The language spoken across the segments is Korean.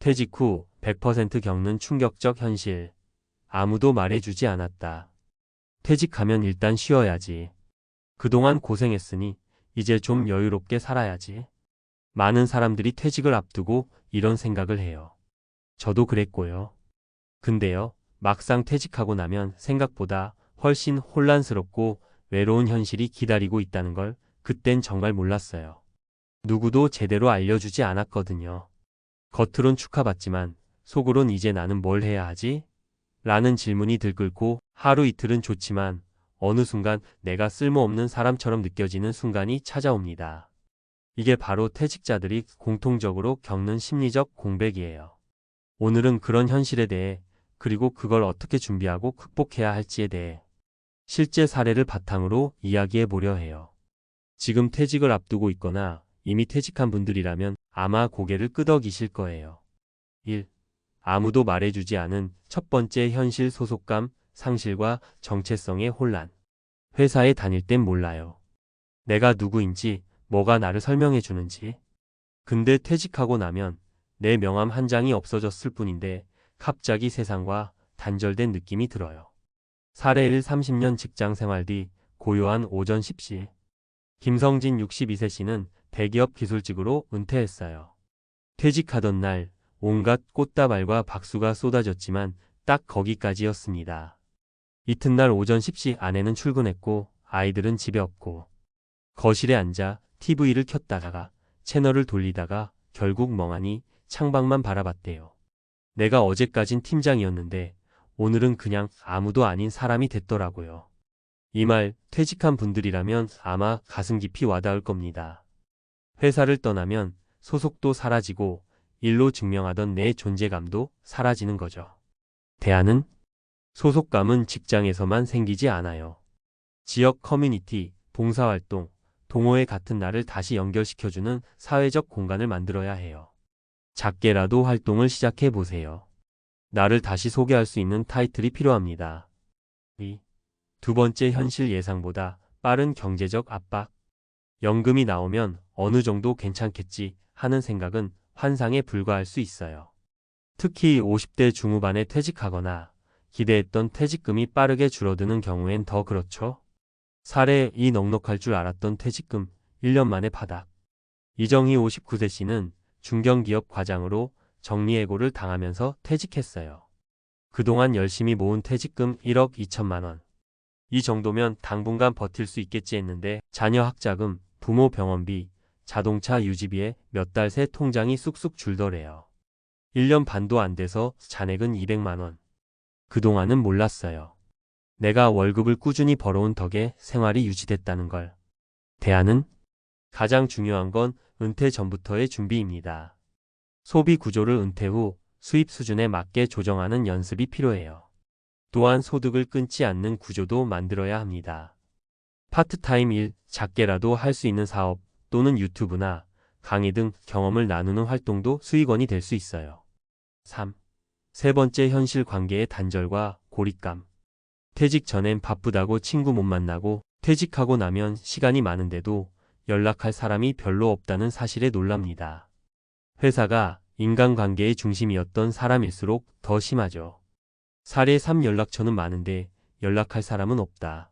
퇴직 후 100% 겪는 충격적 현실. 아무도 말해주지 않았다. 퇴직하면 일단 쉬어야지. 그동안 고생했으니 이제 좀 여유롭게 살아야지. 많은 사람들이 퇴직을 앞두고 이런 생각을 해요. 저도 그랬고요. 근데요, 막상 퇴직하고 나면 생각보다 훨씬 혼란스럽고 외로운 현실이 기다리고 있다는 걸 그땐 정말 몰랐어요. 누구도 제대로 알려주지 않았거든요. 겉으론 축하받지만 속으론 이제 나는 뭘 해야 하지? 라는 질문이 들끓고 하루 이틀은 좋지만 어느 순간 내가 쓸모없는 사람처럼 느껴지는 순간이 찾아옵니다. 이게 바로 퇴직자들이 공통적으로 겪는 심리적 공백이에요. 오늘은 그런 현실에 대해 그리고 그걸 어떻게 준비하고 극복해야 할지에 대해 실제 사례를 바탕으로 이야기해 보려 해요. 지금 퇴직을 앞두고 있거나 이미 퇴직한 분들이라면 아마 고개를 끄덕이실 거예요. 1. 아무도 말해주지 않은 첫 번째 현실 소속감, 상실과 정체성의 혼란. 회사에 다닐 땐 몰라요. 내가 누구인지, 뭐가 나를 설명해 주는지. 근데 퇴직하고 나면 내 명함 한 장이 없어졌을 뿐인데 갑자기 세상과 단절된 느낌이 들어요. 사례 1. 30년 직장 생활 뒤 고요한 오전 10시. 김성진 62세 씨는 대기업 기술직으로 은퇴했어요. 퇴직하던 날 온갖 꽃다발과 박수가 쏟아졌지만 딱 거기까지였습니다. 이튿날 오전 10시 아내는 출근했고 아이들은 집에 없고 거실에 앉아 TV를 켰다가 채널을 돌리다가 결국 멍하니 창밖만 바라봤대요. 내가 어제까진 팀장이었는데 오늘은 그냥 아무도 아닌 사람이 됐더라고요. 이 말 퇴직한 분들이라면 아마 가슴 깊이 와닿을 겁니다. 회사를 떠나면 소속도 사라지고 일로 증명하던 내 존재감도 사라지는 거죠. 대안은? 소속감은 직장에서만 생기지 않아요. 지역 커뮤니티, 봉사활동, 동호회 같은 나를 다시 연결시켜주는 사회적 공간을 만들어야 해요. 작게라도 활동을 시작해 보세요. 나를 다시 소개할 수 있는 타이틀이 필요합니다. 2. 두 번째 현실 예상보다 빠른 경제적 압박. 연금이 나오면 어느 정도 괜찮겠지 하는 생각은 환상에 불과할 수 있어요. 특히 50대 중후반에 퇴직하거나 기대했던 퇴직금이 빠르게 줄어드는 경우엔 더 그렇죠. 사례 2. 넉넉할 줄 알았던 퇴직금 1년 만에 바닥. 이정희 59세 씨는 중견기업 과장으로 정리해고를 당하면서 퇴직했어요. 그동안 열심히 모은 퇴직금 1억 2천만 원. 이 정도면 당분간 버틸 수 있겠지 했는데 자녀 학자금, 부모 병원비, 자동차 유지비에 몇 달 새 통장이 쑥쑥 줄더래요. 1년 반도 안 돼서 잔액은 200만 원. 그동안은 몰랐어요. 내가 월급을 꾸준히 벌어온 덕에 생활이 유지됐다는 걸. 대안은? 가장 중요한 건 은퇴 전부터의 준비입니다. 소비 구조를 은퇴 후 수입 수준에 맞게 조정하는 연습이 필요해요. 또한 소득을 끊지 않는 구조도 만들어야 합니다. 파트타임 일, 작게라도 할 수 있는 사업 또는 유튜브나 강의 등 경험을 나누는 활동도 수익원이 될 수 있어요. 3. 세 번째 현실 관계의 단절과 고립감. 퇴직 전엔 바쁘다고 친구 못 만나고 퇴직하고 나면 시간이 많은데도 연락할 사람이 별로 없다는 사실에 놀랍니다. 회사가 인간관계의 중심이었던 사람일수록 더 심하죠. 사례 3. 연락처는 많은데 연락할 사람은 없다.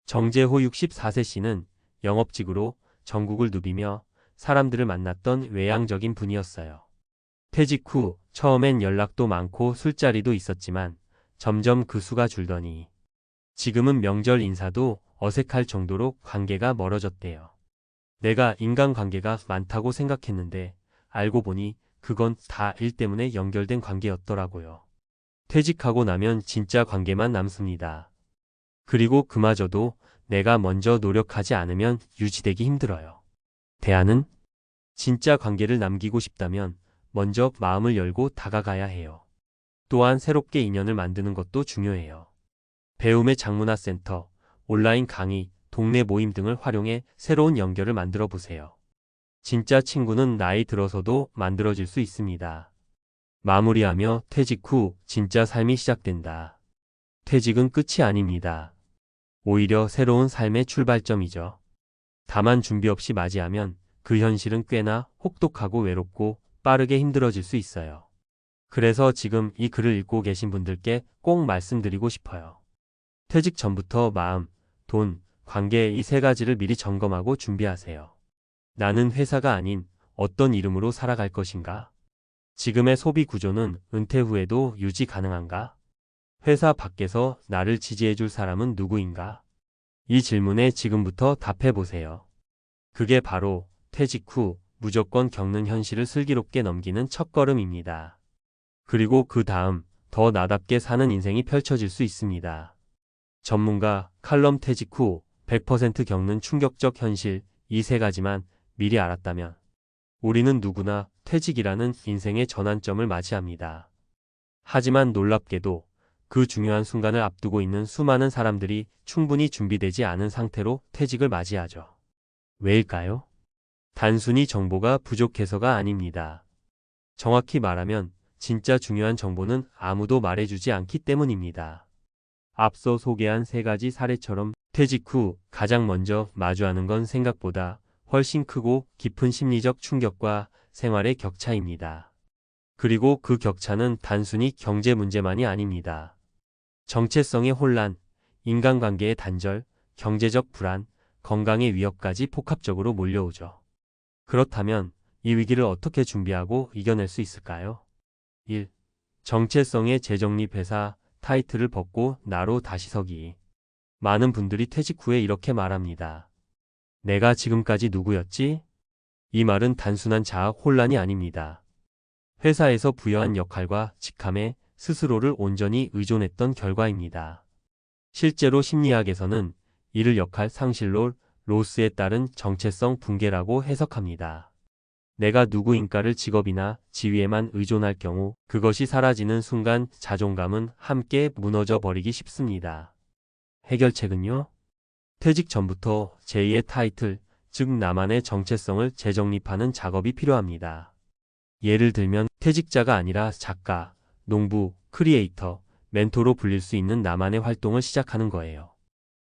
정재호 64세 씨는 영업직으로 전국을 누비며 사람들을 만났던 외향적인 분이었어요. 퇴직 후 처음엔 연락도 많고 술자리도 있었지만 점점 그 수가 줄더니 지금은 명절 인사도 어색할 정도로 관계가 멀어졌대요. 내가 인간관계가 많다고 생각했는데 알고 보니 그건 다 일 때문에 연결된 관계였더라고요. 퇴직하고 나면 진짜 관계만 남습니다. 그리고 그마저도 내가 먼저 노력하지 않으면 유지되기 힘들어요. 대안은? 진짜 관계를 남기고 싶다면 먼저 마음을 열고 다가가야 해요. 또한 새롭게 인연을 만드는 것도 중요해요. 배움의 장문화센터, 온라인 강의, 동네 모임 등을 활용해 새로운 연결을 만들어 보세요. 진짜 친구는 나이 들어서도 만들어질 수 있습니다. 마무리하며 퇴직 후 진짜 삶이 시작된다. 퇴직은 끝이 아닙니다. 오히려 새로운 삶의 출발점이죠. 다만 준비 없이 맞이하면 그 현실은 꽤나 혹독하고 외롭고 빠르게 힘들어질 수 있어요. 그래서 지금 이 글을 읽고 계신 분들께 꼭 말씀드리고 싶어요. 퇴직 전부터 마음, 돈, 관계 이 세 가지를 미리 점검하고 준비하세요. 나는 회사가 아닌 어떤 이름으로 살아갈 것인가? 지금의 소비 구조는 은퇴 후에도 유지 가능한가? 회사 밖에서 나를 지지해줄 사람은 누구인가? 이 질문에 지금부터 답해 보세요. 그게 바로 퇴직 후 무조건 겪는 현실을 슬기롭게 넘기는 첫걸음입니다. 그리고 그 다음 더 나답게 사는 인생이 펼쳐질 수 있습니다. 전문가 칼럼 퇴직 후 100% 겪는 충격적 현실 이 세 가지만 미리 알았다면 우리는 누구나 퇴직이라는 인생의 전환점을 맞이합니다. 하지만 놀랍게도 그 중요한 순간을 앞두고 있는 수많은 사람들이 충분히 준비되지 않은 상태로 퇴직을 맞이하죠. 왜일까요? 단순히 정보가 부족해서가 아닙니다. 정확히 말하면 진짜 중요한 정보는 아무도 말해주지 않기 때문입니다. 앞서 소개한 세 가지 사례처럼 퇴직 후 가장 먼저 마주하는 건 생각보다 훨씬 크고 깊은 심리적 충격과 생활의 격차입니다. 그리고 그 격차는 단순히 경제 문제만이 아닙니다. 정체성의 혼란, 인간관계의 단절, 경제적 불안, 건강의 위협까지 복합적으로 몰려오죠. 그렇다면 이 위기를 어떻게 준비하고 이겨낼 수 있을까요? 1. 정체성의 재정립. 회사 타이틀을 벗고 나로 다시 서기. 많은 분들이 퇴직 후에 이렇게 말합니다. 내가 지금까지 누구였지? 이 말은 단순한 자아 혼란이 아닙니다. 회사에서 부여한 역할과 직함에 스스로를 온전히 의존했던 결과입니다. 실제로 심리학에서는 이를 역할 상실로 로스에 따른 정체성 붕괴라고 해석합니다. 내가 누구인가를 직업이나 지위에만 의존할 경우 그것이 사라지는 순간 자존감은 함께 무너져 버리기 쉽습니다. 해결책은요? 퇴직 전부터 제2의 타이틀, 즉 나만의 정체성을 재정립하는 작업이 필요합니다. 예를 들면 퇴직자가 아니라 작가, 농부, 크리에이터, 멘토로 불릴 수 있는 나만의 활동을 시작하는 거예요.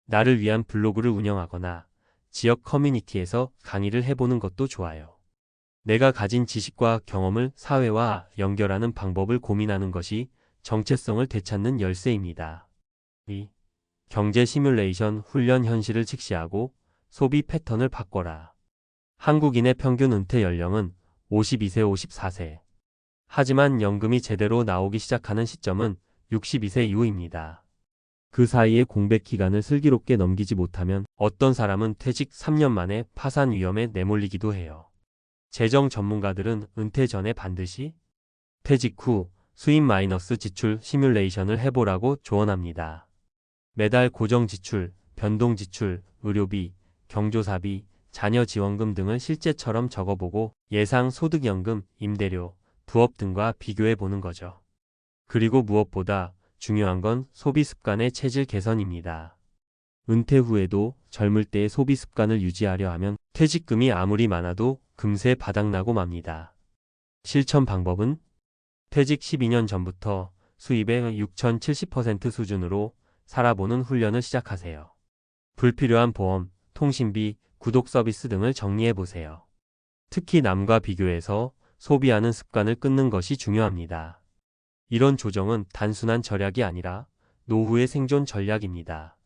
나를 위한 블로그를 운영하거나 지역 커뮤니티에서 강의를 해보는 것도 좋아요. 내가 가진 지식과 경험을 사회와 연결하는 방법을 고민하는 것이 정체성을 되찾는 열쇠입니다. 2. 경제 시뮬레이션 훈련. 현실을 직시하고 소비 패턴을 바꿔라. 한국인의 평균 은퇴 연령은 52세, 54세. 하지만 연금이 제대로 나오기 시작하는 시점은 62세 이후입니다. 그 사이에 공백 기간을 슬기롭게 넘기지 못하면 어떤 사람은 퇴직 3년 만에 파산 위험에 내몰리기도 해요. 재정 전문가들은 은퇴 전에 반드시 퇴직 후 수입 마이너스 지출 시뮬레이션을 해보라고 조언합니다. 매달 고정 지출, 변동 지출, 의료비, 경조사비, 자녀 지원금 등을 실제처럼 적어보고 예상 소득연금, 임대료, 부업 등과 비교해 보는 거죠. 그리고 무엇보다 중요한 건 소비 습관의 체질 개선입니다. 은퇴 후에도 젊을 때의 소비 습관을 유지하려 하면 퇴직금이 아무리 많아도 금세 바닥나고 맙니다. 실천 방법은 퇴직 12년 전부터 수입의 6,070% 수준으로 살아보는 훈련을 시작하세요. 불필요한 보험, 통신비, 구독 서비스 등을 정리해 보세요. 특히 남과 비교해서 소비하는 습관을 끊는 것이 중요합니다. 이런 조정은 단순한 절약이 아니라 노후의 생존 전략입니다.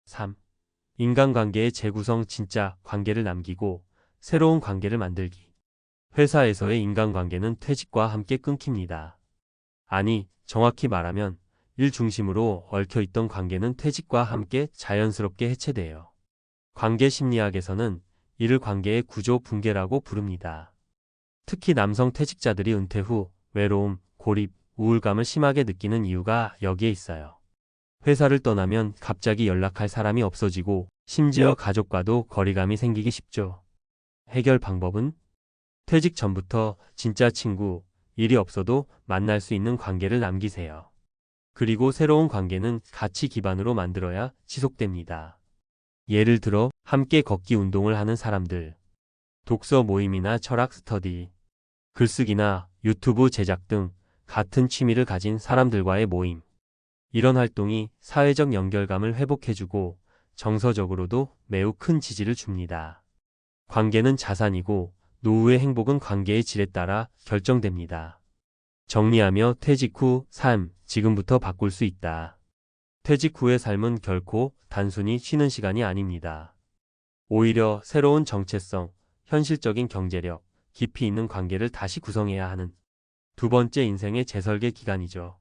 3. 인간관계의 재구성. 진짜 관계를 남기고 새로운 관계를 만들기. 회사에서의 인간관계는 퇴직과 함께 끊깁니다. 아니, 정확히 말하면 일 중심으로 얽혀있던 관계는 퇴직과 함께 자연스럽게 해체돼요. 관계 심리학에서는 이를 관계의 구조 붕괴라고 부릅니다. 특히 남성 퇴직자들이 은퇴 후 외로움, 고립, 우울감을 심하게 느끼는 이유가 여기에 있어요. 회사를 떠나면 갑자기 연락할 사람이 없어지고 심지어 가족과도 거리감이 생기기 쉽죠. 해결 방법은 퇴직 전부터 진짜 친구, 일이 없어도 만날 수 있는 관계를 남기세요. 그리고 새로운 관계는 가치 기반으로 만들어야 지속됩니다. 예를 들어 함께 걷기 운동을 하는 사람들, 독서 모임이나 철학 스터디, 글쓰기나 유튜브 제작 등 같은 취미를 가진 사람들과의 모임. 이런 활동이 사회적 연결감을 회복해주고 정서적으로도 매우 큰 지지를 줍니다. 관계는 자산이고 노후의 행복은 관계의 질에 따라 결정됩니다. 정리하며 퇴직 후 삶, 지금부터 바꿀 수 있다. 퇴직 후의 삶은 결코 단순히 쉬는 시간이 아닙니다. 오히려 새로운 정체성, 현실적인 경제력, 깊이 있는 관계를 다시 구성해야 하는 두 번째 인생의 재설계 기간이죠.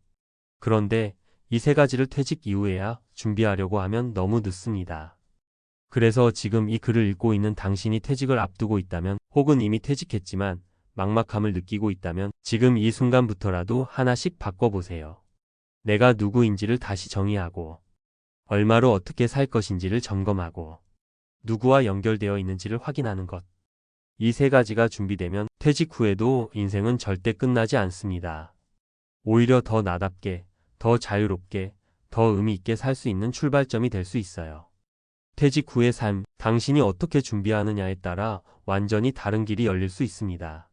그런데 이 세 가지를 퇴직 이후에야 준비하려고 하면 너무 늦습니다. 그래서 지금 이 글을 읽고 있는 당신이 퇴직을 앞두고 있다면, 혹은 이미 퇴직했지만 막막함을 느끼고 있다면 지금 이 순간부터라도 하나씩 바꿔보세요. 내가 누구인지를 다시 정의하고, 얼마로 어떻게 살 것인지를 점검하고, 누구와 연결되어 있는지를 확인하는 것. 이 세 가지가 준비되면 퇴직 후에도 인생은 절대 끝나지 않습니다. 오히려 더 나답게, 더 자유롭게, 더 의미 있게 살 수 있는 출발점이 될 수 있어요. 퇴직 후의 삶, 당신이 어떻게 준비하느냐에 따라 완전히 다른 길이 열릴 수 있습니다.